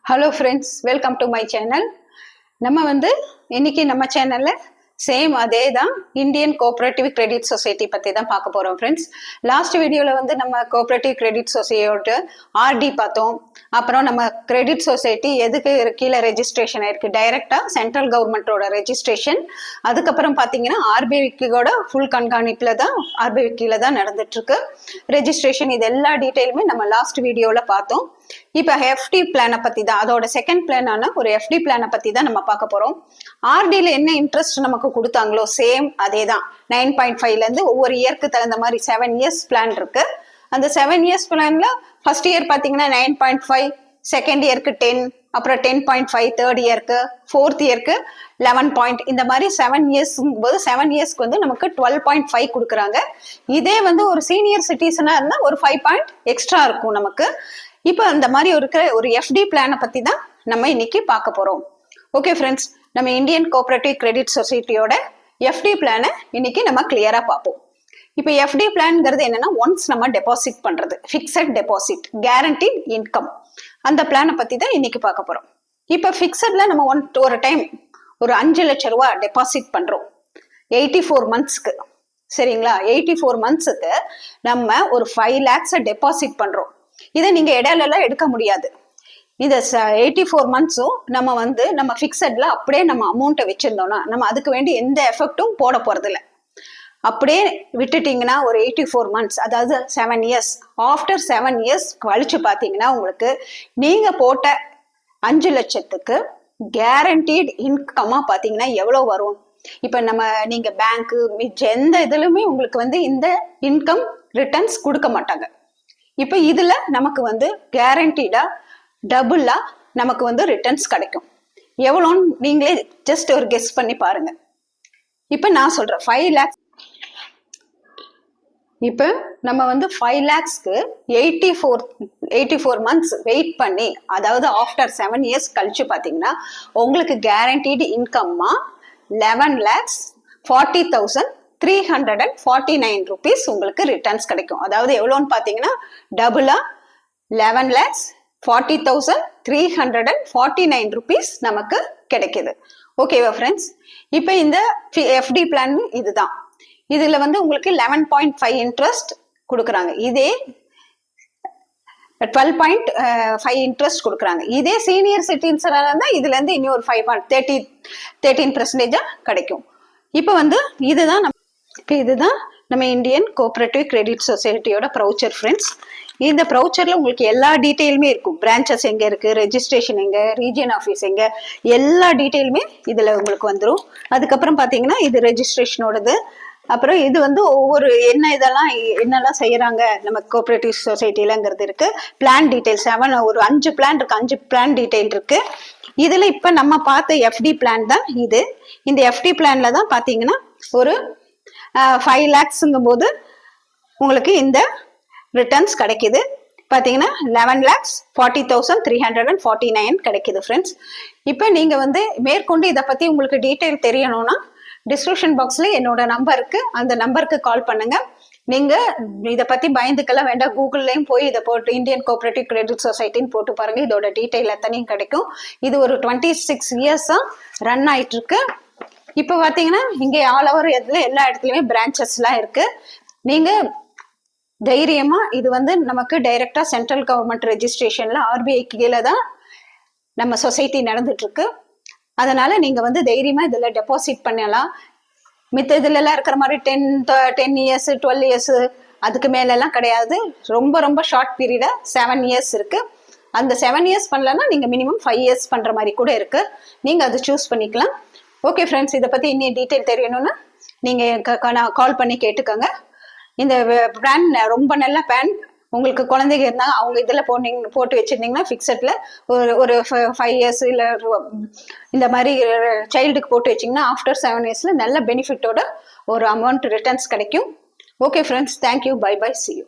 Hello friends, welcome to my channel. இன்னைக்கு நம்ம சேனல்ல சேம் அதே தான் இந்தியன் கோஆபரேட்டிவ் கிரெடிட் சொசைட்டி பற்றி தான் பார்க்க போகிறோம் ஃப்ரெண்ட்ஸ். லாஸ்ட் வீடியோவில் நம்ம கோஆபரேட்டிவ் கிரெடிட் சொசைட்டியோட ஆர்டி பார்த்தோம். அப்புறம் நம்ம கிரெடிட் சொசைட்டி எதுக்கு கீழே ரெஜிஸ்ட்ரேஷன் ஆயிருக்கு, டைரக்டாக சென்ட்ரல் கவர்மெண்ட்டோட ரெஜிஸ்ட்ரேஷன். அதுக்கப்புறம் பார்த்தீங்கன்னா ஆர்பிஐக்கோட ஃபுல் கண்காணிப்பில் தான் ஆர்பிஐ கீழே தான் நடந்துட்டுருக்கு ரெஜிஸ்ட்ரேஷன். இது எல்லா டீட்டெயிலுமே நம்ம லாஸ்ட் வீடியோவில் பார்த்தோம். இப்போ எஃப்டி பிளானை பற்றி தான், அதோட செகண்ட் பிளானான ஒரு எஃப்டி பிளானை பற்றி தான் நம்ம பார்க்க போகிறோம். ஆர்டியில் என்ன இன்ட்ரெஸ்ட் நமக்கு கொடுத்தாங்களோ சேம் அதே தான். 9.5லேருந்து ஒவ்வொரு இயருக்கு தகுந்த மாதிரி 7 இயர்ஸ் பிளான் இருக்கு. அந்த 7 இயர்ஸ் பிளான்ல ஃபர்ஸ்ட் இயர் பார்த்தீங்கன்னா 9.5, செகண்ட் இயருக்கு 10, அப்புறம் 10.5 தேர்ட் இயருக்கு, ஃபோர்த் இயருக்கு 11. இந்த மாதிரி 7 இயர்ஸ்ங்கும் போது 7 இயர்ஸ்க்கு நமக்கு 12.5 கொடுக்குறாங்க. இதே ஒரு சீனியர் சிட்டிசனாக இருந்தால் ஒரு 5 பாயிண்ட் எக்ஸ்ட்ரா இருக்கும் நமக்கு. இப்போ அந்த மாதிரி இருக்கிற ஒரு எஃப்டி பிளானை பற்றி தான் நம்ம இன்னைக்கு பார்க்க போகிறோம். ஓகே ஃப்ரெண்ட்ஸ், நம்ம இந்தியன் கோஆபரேட்டிவ் கிரெடிட் சொசைட்டியோட எஃப்டி பிளானை இன்னைக்கு நம்ம கிளியராக பார்ப்போம். இப்போ எஃப்டி பிளான்ங்கிறது என்னன்னா, ஒன்ஸ் நம்ம டெபாசிட் பண்ணுறது, ஃபிக்ஸட் டெபாசிட், கேரண்டீட் இன்கம், அந்த பிளானை பற்றி தான் இன்னைக்கு பார்க்க போகிறோம். இப்போ ஃபிக்ஸடில் நம்ம ஒரு டைம் ஒரு 5 லட்ச ரூபா டெபாசிட் பண்ணுறோம் 84 மந்த்ஸ்க்கு. சரிங்களா? 84 மந்த்ஸுக்கு நம்ம ஒரு 5 lakhs டெபாசிட் பண்ணுறோம். இதை நீங்க இடையிலலாம் எடுக்க முடியாது. இந்த 84 மந்த்ஸும் நம்ம ஃபிக்ஸட்ல அப்படியே நம்ம அமௌண்ட்டை வச்சிருந்தோம்னா நம்ம அதுக்கு வேண்டி எந்த எஃபெக்டும் போட போறது இல்லை. அப்படியே விட்டுட்டீங்கன்னா ஒரு 84 மந்த்ஸ், அதாவது 7 இயர்ஸ், ஆஃப்டர் 7 இயர்ஸ் கழிச்சு பார்த்தீங்கன்னா உங்களுக்கு நீங்க போட்ட 5 லட்சத்துக்கு கேரண்டீட் இன்கமா பார்த்தீங்கன்னா எவ்வளோ வரும். இப்போ நீங்க பேங்க்கு எந்த இதுலையுமே உங்களுக்கு இந்த இன்கம் ரிட்டர்ன்ஸ் கொடுக்க மாட்டாங்க. இப்போ இதுல நமக்கு கேரண்டீடா டபுளா நமக்கு ரிட்டர்ன்ஸ் கிடைக்கும். எவ்வளோன்னு நீங்களே ஜஸ்ட் ஒரு கெஸ் பண்ணி பாருங்க. இப்போ நான் சொல்றேன் 5 lakhs. இப்போ நம்ம 5 lakhsக்கு 84 மந்த்ஸ் வெயிட் பண்ணி, அதாவது ஆஃப்டர் 7 இயர்ஸ் கழிச்சு பார்த்தீங்கன்னா உங்களுக்கு கேரண்டீடு இன்கம்மா 11,40,349 rupees உங்களுக்கு ரிட்டர்ன்ஸ் கிடைக்கும். அதாவது எவ்வளோன்னு பார்த்தீங்கன்னா டபுளா 11,40,349 rupees நமக்கு கிடைக்குது. ஓகேவா ஃப்ரெண்ட்ஸ்? இப்போ இந்த எஃப்டி பிளான் இதுதான். இதுல உங்களுக்கு 11.5 இன்ட்ரெஸ்ட் கொடுக்குறாங்க. இதே 12.5 இன்ட்ரெஸ்ட் கொடுக்குறாங்க. இதே சீனியர் சிட்டிசனா இருந்தா இதுல இருந்து இனி ஒரு 13% கிடைக்கும். இப்போ இதுதான் நம்ம இந்தியன் கோஆபரேட்டிவ் கிரெடிட் சொசைட்டியோட ப்ரௌச்சர் ஃப்ரெண்ட்ஸ். இந்த ப்ரௌச்சர்ல உங்களுக்கு எல்லா டீட்டெயிலுமே இருக்கும். பிரான்ச்சஸ் எங்க இருக்கு, ரெஜிஸ்ட்ரேஷன் எங்க, ரீஜியன் ஆஃபீஸ் எங்க, எல்லா டீட்டெயிலுமே இதுல உங்களுக்கு வந்துடும். அதுக்கப்புறம் பாத்தீங்கன்னா இது ரெஜிஸ்ட்ரேஷனோடது. அப்புறம் இது ஒவ்வொரு என்னெல்லாம் செய்யறாங்க நம்ம கோஆபரேட்டிவ் சொசைட்டிலங்கிறது இருக்கு. பிளான் டீடைல்ஸ் ஒரு 5 பிளான் இருக்கு, 5 பிளான் டீடைல் இருக்கு. இதுல இப்ப நம்ம பார்த்த எஃப்டி பிளான் தான் இது. இந்த எஃப்டி பிளான்ல தான் பாத்தீங்கன்னா ஒரு 5 lakhsங்கும் போது உங்களுக்கு இந்த ரிட்டர்ன்ஸ் கிடைக்குது. பாத்தீங்கன்னா 11,40,349 கிடைக்குது ஃப்ரெண்ட்ஸ். இப்போ நீங்க மேற்கொண்டு இதை பத்தி உங்களுக்கு டீட்டெயில் தெரியணும்னா டிஸ்கிரிப்ஷன் பாக்ஸ்ல என்னோட நம்பர் இருக்கு, அந்த நம்பருக்கு கால் பண்ணுங்க. நீங்க இதை பத்தி பயந்துக்கெல்லாம் வேண்டாம். கூகுள்லயும் போய் இதை போட்டு இந்தியன் கோஆபரேட்டிவ் கிரெடிட் சொசைட்டின்னு போட்டு பாருங்க. இதோட டீட்டெயில் எத்தனையும் கிடைக்கும். இது ஒரு 26 இயர்ஸா ரன் ஆயிட்டு இருக்கு. இப்போ பாத்தீங்கன்னா இங்கே ஆல் ஓவர் எல்லா இடத்துலயுமே பிரான்ச்சஸ் எல்லாம் இருக்கு. நீங்க தைரியமா இது நமக்கு டைரக்டா சென்ட்ரல் கவர்மெண்ட் ரெஜிஸ்ட்ரேஷன்ல ஆர்பிஐ கீழே தான் நம்ம சொசைட்டி நடந்துட்டு இருக்கு. அதனால நீங்க தைரியமா இதுல டெபாசிட் பண்ணலாம். மித்த இதுல எல்லாம் இருக்கிற மாதிரி 10 இயர்ஸ் 12 இயர்ஸ் அதுக்கு மேல எல்லாம் கிடையாது. ரொம்ப ரொம்ப ஷார்ட் பீரியடா 7 இயர்ஸ் இருக்கு. அந்த 7 இயர்ஸ் பண்ணலன்னா நீங்க மினிமம் 5 இயர்ஸ் பண்ற மாதிரி கூட இருக்கு. நீங்க அதை சூஸ் பண்ணிக்கலாம். ஓகே ஃப்ரெண்ட்ஸ், இதை பத்தி இன்னும் டீட்டெயில் தெரியணும்னா நீங்க கால் பண்ணி கேட்டுக்கோங்க. இந்த பிளான் ரொம்ப நல்ல பிளான். உங்களுக்கு குழந்தைங்க இருந்தாங்க, அவங்க இதில் போட்டு வச்சிருந்தீங்கன்னா ஃபிக்ஸட்ல ஒரு 5 இயர்ஸ் இல்லை இந்த மாதிரி சைல்டுக்கு போட்டு வச்சிங்கன்னா ஆஃப்டர் 7 இயர்ஸ்ல நல்ல பெனிஃபிட்டோட ஒரு அமௌண்ட் ரிட்டர்ன்ஸ் கிடைக்கும். Okay friends, thank you, bye bye, see you.